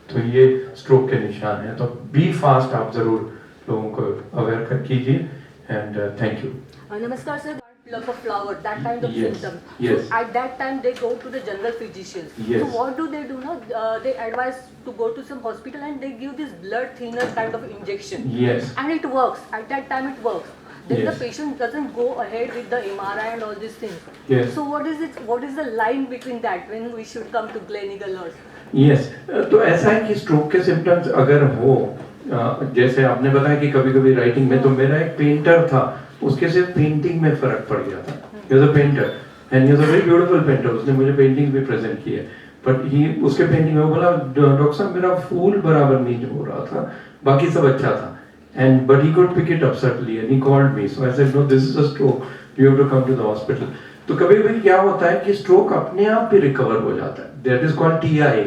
तो ये स्ट्रोक के निशान है. तो बी फास्ट आप जरूर लोगों को अवेयर कर कीजिए and thank you.
Namaskar sir, pluck a flower, that kind of
Yes,
symptom.
yes.
So at that time they go to the general physician.
Yes.
So what do? Now they advise to go to some hospital and they give this blood thinner kind of injection.
Yes.
And it works. At that time it works. Then
Yes.
the patient doesn't go ahead with the MRI and all these things.
Yes.
So what is it? What is the line between that when we should come to clinical nurse?
Yes तो ऐसा है कि stroke के symptoms अगर हो जैसे आपने बताया कि कभी कभी राइटिंग में, तो मेरा एक पेंटर था उसके सिर्फ पेंटिंग में फर्क पड़ गया था. He was a painter and he was a very beautiful painter. उसने मुझे पेंटिंग भी प्रेजेंट की है बट ही उसके पेंटिंग में बोला डॉक्टर साहब मेरा फूल बराबर नहीं हो रहा था, बाकी सब अच्छा था and but he could pick it up suddenly and he called me. So I said no this is a stroke, you have to come to the hospital. तो कभी कभी क्या होता है कि स्ट्रोक अपने आप भी रिकवर हो जाता है. दैट इज कॉल्ड TIA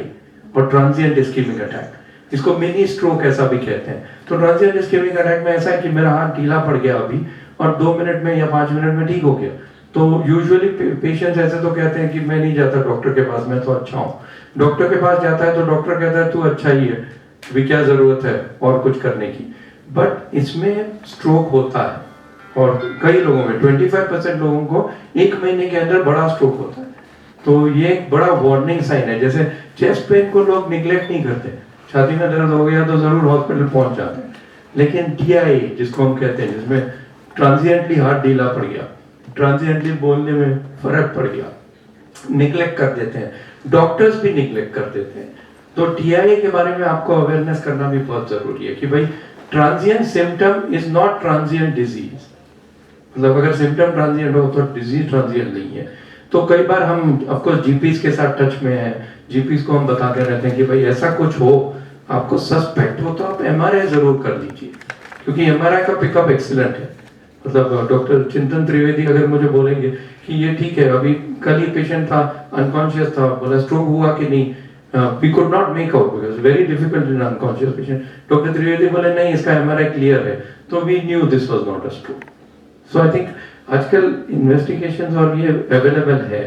और ट्रांजिएंट इस्केमिक अटैक. इसको मिनी स्ट्रोक ऐसा भी कहते हैं. तो ट्रांजिएंट इस्केमिक अटैक में ऐसा है कि मेरा हाथ ढीला पड़ गया अभी और 2 मिनट में या 5 मिनट में ठीक हो गया. तो यूजुअली पेशेंट्स ऐसे तो कहते हैं कि मैं नहीं जाता डॉक्टर के पास, मैं तो अच्छा हूँ. डॉक्टर के पास जाता है तो डॉक्टर कहता है तू अच्छा ही है, अभी क्या जरूरत है और कुछ करने की. बट इसमें स्ट्रोक होता है और कई लोगों में 25% लोगों को 1 महीने के अंदर बड़ा स्ट्रोक होता है. तो ये एक बड़ा वार्निंग साइन है. जैसे चेस्ट पेन को लोग निग्लेक्ट नहीं करते, छाती में दर्द हो गया तो जरूर हॉस्पिटल पहुंच जाते हैं. लेकिन TIA जिसको हम कहते हैं, जिसमें ट्रांजिएंटली हाथ ढीला पड़ गया, ट्रांजिएंटली बोलने में फर्क पड़ गया, निग्लेक्ट कर देते हैं. डॉक्टर्स भी निग्लेक्ट कर देते हैं. तो TIA के बारे में आपको अवेयरनेस करना भी बहुत जरूरी है कि भाई transient symptom is not transient disease. मतलब अगर सिम्टम ट्रांजिएंट हो तो डिजीज ट्रांजिएंट नहीं है. तो कई बार हम ऑफ कोर्स जीपीज के साथ टच में हैं, जीपीज को हम बताते रहते हैं कि भाई ऐसा कुछ हो, आपको सस्पेक्ट हो तो आप MRI जरूर कर लीजिए क्योंकि MRI का पिकअप एक्सीलेंट है. मतलब डॉक्टर चिंतन त्रिवेदी अगर मुझे बोलेंगे कि ये ठीक है, अभी कल ही पेशेंट था अनकॉन्शियस था, बोला स्ट्रोक हुआ कि नहीं, we could not make out because very difficult in unconscious patient. Doctor Trivedi बोले नहीं इसका MRI क्लियर है, तो we knew this was not a stroke. So I think आजकल इन्वेस्टिगेशंस और ये अवेलेबल है,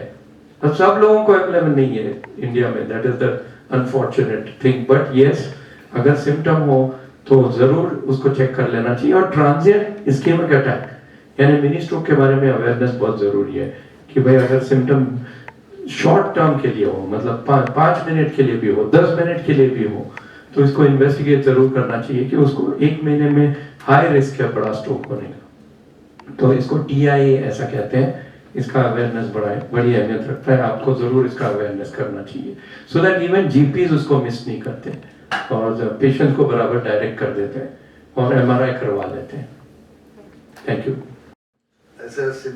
अब सब लोगों को अवेलेबल नहीं है इंडिया में. That is the unfortunate thing. But yes, अगर सिम्टम हो तो जरूर उसको चेक कर लेना चाहिए. और ट्रांजिएंट इस्केमिक अटैक यानी मिनी स्ट्रोक के बारे में अवेयरनेस बहुत जरूरी है कि भाई अगर सिम्टम शॉर्ट टर्म के लिए हो, मतलब 5 मिनट के लिए भी हो, 10 मिनट के लिए भी हो, तो इसको इन्वेस्टिगेट जरूर करना चाहिए कि उसको 1 महीने में हाई रिस्क है बड़ा स्ट्रोक होने का। तो इसको TIA ऐसा कहते हैं, इसका अवेयरनेस बड़ी अहमियत रखता है, आपको जरूर इसका अवेयरनेस करना चाहिए सो दैट इवन GPs उसको मिस नहीं करते और पेशेंट को बराबर डायरेक्ट कर देते हैं और MRI करवा लेते हैं। Thank you.
ऐसे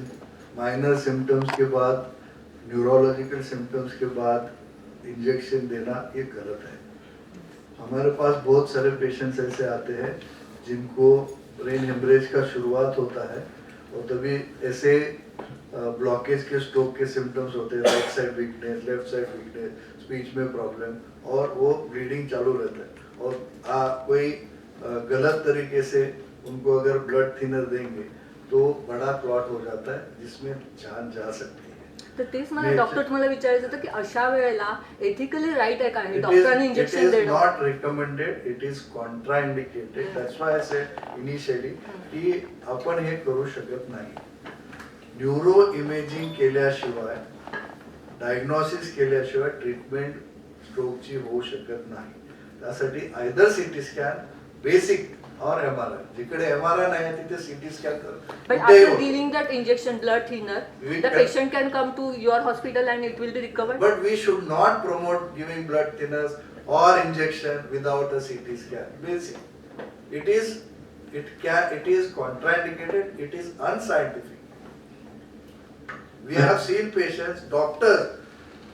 माइनर सिम्टम्स के बाद, न्यूरोलॉजिकल सिम्टम्स के बाद इंजेक्शन देना ये गलत है। हमारे पास बहुत सारे पेशेंट्स ऐसे आते हैं जिनको ब्रेन हेमरेज का शुरुआत होता है और तभी ऐसे ब्लॉकेज के स्ट्रोक के सिम्टम्स होते हैं, right side weakness, left side weakness, speech में प्रॉब्लम और वो ब्लीडिंग चालू रहता है और कोई गलत तरीके से उनको अगर ब्लड थिनर देंगे तो बड़ा क्लॉट हो जाता है जिसमें जान जा सकती है।
तर तेच मला डॉक्टर तुम्हाला विचारायचं होतं की अशा वेळेला एथिकली राईट आहे का आणि डॉक्टरांनी इंजेक्शन
It is
देणं?
not recommended, it is contraindicated. That's why I said initially की आपण हे करू शकत नाही। न्यूरो इमेजिंग केल्याशिवाय, डायग्नोसिस केल्याशिवाय ट्रीटमेंट स्ट्रोकची होऊ शकत नाही। त्यासाठी आयदर CT स्कॅन, बेसिक और MRI, जिकडे MRI नाही तिथे CT स्कॅन कर।
But after giving that injection, blood thinner,
We
the
can-
patient can come to your hospital and it will be recovered.
But we should not promote giving blood thinners or injection without a CT scan. Basic. It is contraindicated. It is unscientific. We have seen patients, doctors,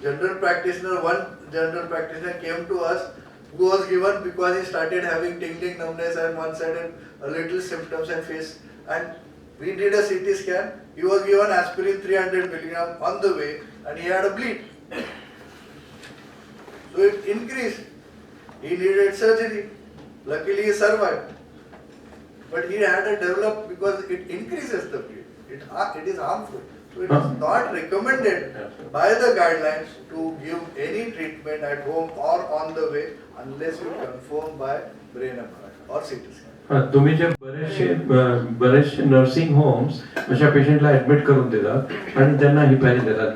general practitioner. One general practitioner came to us who was given because he started having tingling, numbness on one side and a little symptoms and face. And we did a CT scan. He was given aspirin 300 milligram on the way, and he had a bleed. So it increased. He needed surgery. Luckily, he survived. But he had a developed because it increases the bleed. It is harmful. So it is not recommended by the guidelines to give any treatment at home or on the way unless you confirm by brain MRI or CT scan.
तुम्ही जे बरेचसे nursing homes अशा पेशंटला admit करून देतात आणि त्यांना heparin देतात।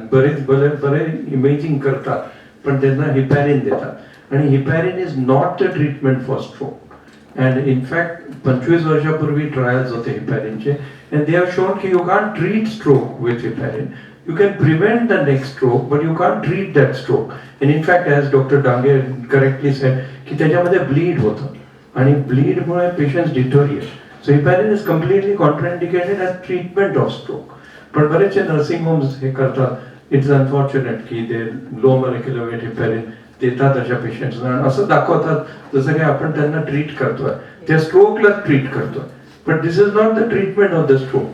बरे इमेजिंग करतात पण त्यांना हिपॅरिन देतात आणि heparin is not the treatment for stroke. And in fact 25 वर्षापूर्वी ट्रायल्स होते हिपॅरिनचे and they have shown that you can't treat stroke with heparin. You can prevent the next stroke, but you can't treat that stroke. And in fact, as Dr. Dange correctly said, की त्याच्यामध्ये bleed होतं आणि bleed Mule patients deteriorate. So heparin is completely contraindicated as treatment of stroke. पण बरेचसे nursing homes हे करतात. It's unfortunate की they low molecular weight heparin देतात अशा पेशंट्सना आणि असं दाखवतात जसं की आपण त्यांना ट्रीट करतोय, त्या स्ट्रोकला ट्रीट करतोय. But this is not the treatment of the stroke,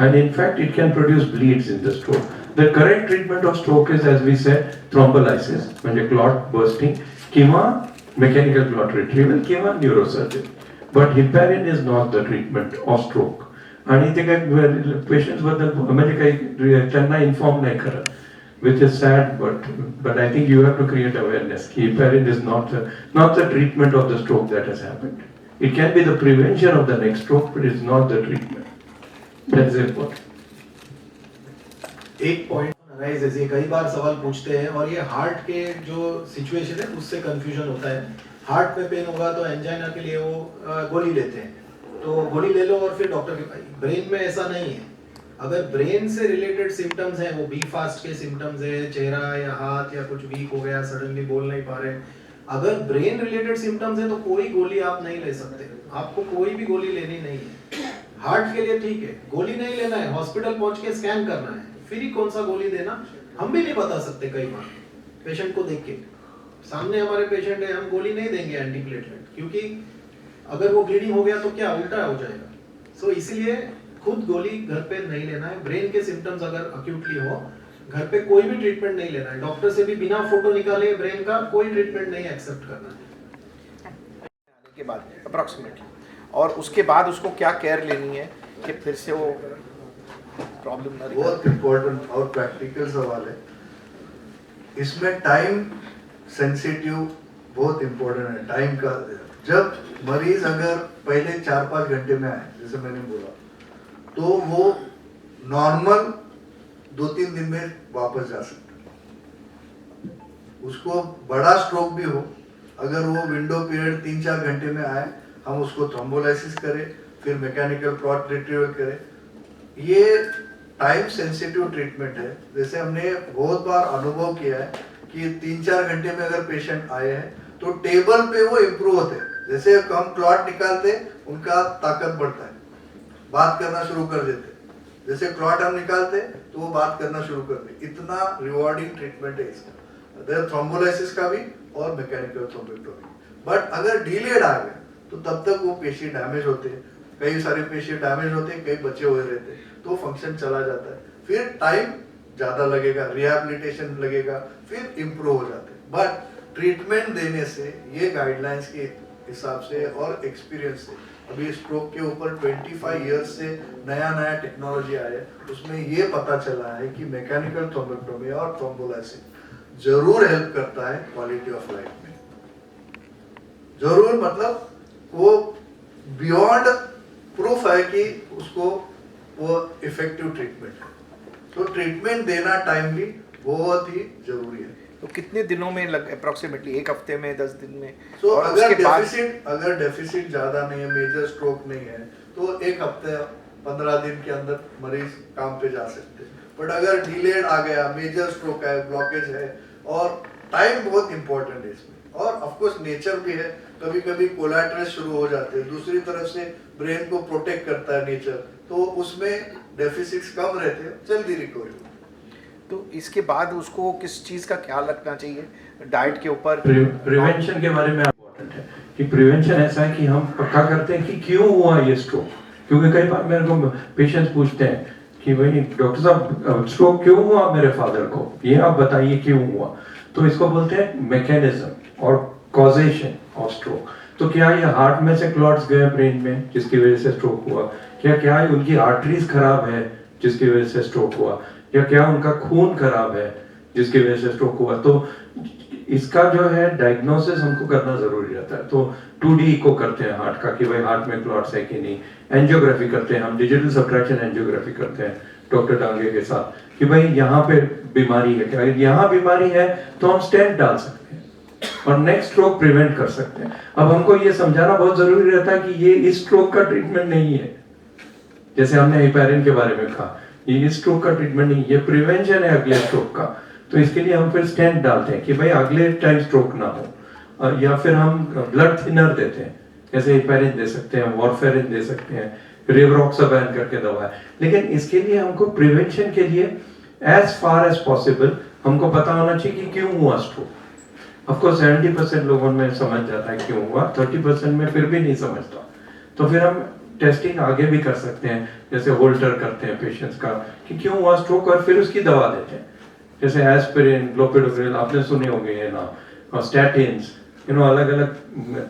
and in fact it can produce bleeds in the stroke. The correct treatment of stroke is, as we said, thrombolysis, म्हणजे clot bursting किंवा mechanical clot retrieval किंवा neurosurgery. But heparin is not the treatment of stroke. आणि ते काही patients बद्दल म्हणजे काही त्यांना इन्फॉर्म नाही करत, which is sad, but I think you have to create awareness. Heparin is not the treatment of the stroke that has happened. It can be the prevention of the next stroke, but it's not the treatment. That's important.
एक point arise है, कई बार सवाल पूछते हैं और ये heart के जो सिचुएशन है उससे कंफ्यूजन होता है। हार्ट में पेन होगा तो एंजाइना के लिए वो गोली लेते हैं, तो गोली ले लो और फिर डॉक्टर के पास। ब्रेन में ऐसा नहीं है। अगर ब्रेन से रिलेटेड सिम्टम्स हैं, वो बी फास्ट के सिम्टम्स है, चेहरा या हाथ या कुछ वीक हो गया, सडनली बोल नहीं पा रहे, अगर ब्रेन रिलेटेड सिम्टम्स है तो कोई गोली आप नहीं ले सकते। आपको कोई भी गोली लेनी नहीं है। हार्ट के लिए ठीक है, गोली नहीं लेना है, हॉस्पिटल पहुंच के स्कैन करना है, फिर ही कौन सा गोली देना हम भी नहीं बता सकते। कई बार पेशेंट को देख के, सामने हमारे पेशेंट है, हम गोली नहीं देंगे एंटीप्लेटलेट, क्योंकि अगर वो ब्लीडिंग हो गया तो क्या उल्टा हो जाएगा। सो इसीलिए खुद गोली घर पे नहीं लेना है। ब्रेन के सिम्टम्स अगर अक्यूटली हो, घर पे कोई भी ट्रीटमेंट नहीं लेना है। डॉक्टर से भी बिना फोटो निकाले ब्रेन का कोई ट्रीटमेंट नहीं एक्सेप्ट करना है।
आने के बाद अप्रोक्सीमेटली, और उसके बाद उसको क्या केयर लेनी है कि फिर से वो प्रॉब्लम ना।
बहुत इम्पोर्टेंट और प्रैक्टिकल सवाल है। इसमें टाइम सेंसिटिव बहुत इम्पोर्टेंट है। टाइम का, जब मरीज अगर पहले 4-5 घंटे में आए, जैसे मैंने बोला, तो वो नॉर्मल 2-3 दिन में वापस जा सकता है। उसको बड़ा स्ट्रोक भी हो अगर वो विंडो पीरियड 3-4 घंटे में आए, हम उसको थ्रोम्बोलाइसिस करें, फिर मैकेनिकल क्लॉट रिट्रीवल करें। ये टाइम सेंसिटिव ट्रीटमेंट है। जैसे हमने बहुत बार अनुभव किया है कि 3-4 घंटे में अगर पेशेंट आए हैं तो टेबल पे वो इम्प्रूव होते हैं। जैसे हम क्लॉट निकालते उनका ताकत बढ़ता है, बात करना शुरू कर देते। जैसे क्लॉट हम निकालते तो वो बात करना शुरू कर दे। इतना रिवॉर्डिंग ट्रीटमेंट है इसका, थ्रोम्बोलाइसिस का भी और मैकेनिकल थ्रोम्बोक्टोमी। बट अगर डिलेड आ गया तो तब तक वो पेशी डैमेज होते हैं, कई सारे पेशी डैमेज होते हैं, कई बचे हुए रहते हैं, तो फंक्शन चला जाता है। फिर टाइम ज्यादा लगेगा, रिहैबिलिटेशन लगेगा, फिर इम्प्रूव हो जाते हैं। बट ट्रीटमेंट देने से ये गाइडलाइंस के हिसाब से और एक्सपीरियंस से, अभी स्ट्रोक के ऊपर 25 इयर्स से नया नया टेक्नोलॉजी आया है, उसमें ये पता चला है कि मैकेनिकल थ्रोम्बोक्टोमी और थ्रोम्बोलाइसिस जरूर हेल्प करता है क्वालिटी ऑफ लाइफ में। जरूर, मतलब वो बियॉन्ड प्रूफ है कि उसको वो इफेक्टिव ट्रीटमेंट है। तो ट्रीटमेंट देना टाइमली बहुत ही जरूरी है।
तो कितने दिनों में अप्रोक्सीमेटली, एक हफ्ते में, 10 दिन में?
तो
और
अगर डेफिसिट ज्यादा नहीं है, मेजर स्ट्रोक नहीं है, तो एक हफ्ते 15 दिन के अंदर मरीज काम पे जा सकते हैं। बट अगर डिलेड आ गया, मेजर स्ट्रोक है, ब्लॉकेज है, और टाइम बहुत इंपॉर्टेंट है इसमें। और ऑफ कोर्स नेचर भी है, कभी कभी कोलैटरल शुरू हो जाते हैं, दूसरी तरफ से ब्रेन को प्रोटेक्ट करता है नेचर, तो उसमें डेफिसिट्स कम रहते हैं, जल्दी रिकवरी।
तो इसके बाद उसको किस चीज़ का ख्याल रखना चाहिए डाइट के ऊपर?
प्रिवेंशन के बारे में इम्पोर्टेंट है कि प्रिवेंशन ऐसा है कि हम पक्का करते हैं कि क्यों हुआ ये स्ट्रोक। क्योंकि कई बार मेरे को पेशेंट्स पूछते हैं कि भाई डॉक्टर साहब स्ट्रोक क्यों हुआ मेरे फादर को, ये आप बताइए क्यों हुआ। तो इसको बोलते हैं मैकेनिज्म और कॉजेशन ऑफ स्ट्रोक। तो क्या ये हार्ट में से क्लॉट्स गए ब्रेन में जिसकी वजह से स्ट्रोक हुआ, क्या उनकी आर्टरीज खराब है जिसकी वजह से स्ट्रोक हुआ, या क्या उनका खून खराब है जिसकी वजह से स्ट्रोक हुआ। तो इसका जो है डायग्नोसिस हमको करना जरूरी रहता है। तो 2D इको करते हैं हार्ट का कि भाई हार्ट में क्लॉट्स है कि नहीं, एंजियोग्राफी करते हैं हम, डिजिटल सब्ट्रैक्शन एंजियोग्राफी करते हैं डॉक्टर डांगे के साथ कि भाई यहाँ पे बीमारी है क्या, यहाँ बीमारी है तो हम स्टेंट डाल सकते हैं और नेक्स्ट स्ट्रोक प्रिवेंट कर सकते हैं। अब हमको ये समझाना बहुत जरूरी रहता है कि ये इस स्ट्रोक का ट्रीटमेंट नहीं है। जैसे हमने हेपेरिन के बारे में कहा, ये स्ट्रोक का ट्रीटमेंट नहीं, ये प्रिवेंशन है अगले स्ट्रोक का। तो इसके लिए हम फिर स्टेंट डालते हैं कि भाई अगले टाइम स्ट्रोक ना हो, या फिर हम ब्लड थिनर देते हैं, जैसे हेपेरिन दे सकते हैं, वॉरफेरिन दे सकते हैं, रिवरोक्साबैन करके दवा है। लेकिन इसके लिए हमको प्रिवेंशन के लिए एज फार एज पॉसिबल हमको पता होना चाहिए कि क्यों हुआ स्ट्रोक। ऑफ कोर्स 70% लोगों में समझ जाता है क्यों हुआ, 30% में फिर भी नहीं समझता। तो फिर हम टेस्टिंग आगे भी कर सकते हैं, जैसे होल्टर करते हैं पेशेंट्स का कि क्यों हुआ स्ट्रोक, और फिर उसकी दवा देते हैं, जैसे एस्पिरिन, क्लोपिडोग्रेल आपने सुने होंगे ये नाम, और स्टैटिन्स, अलग अलग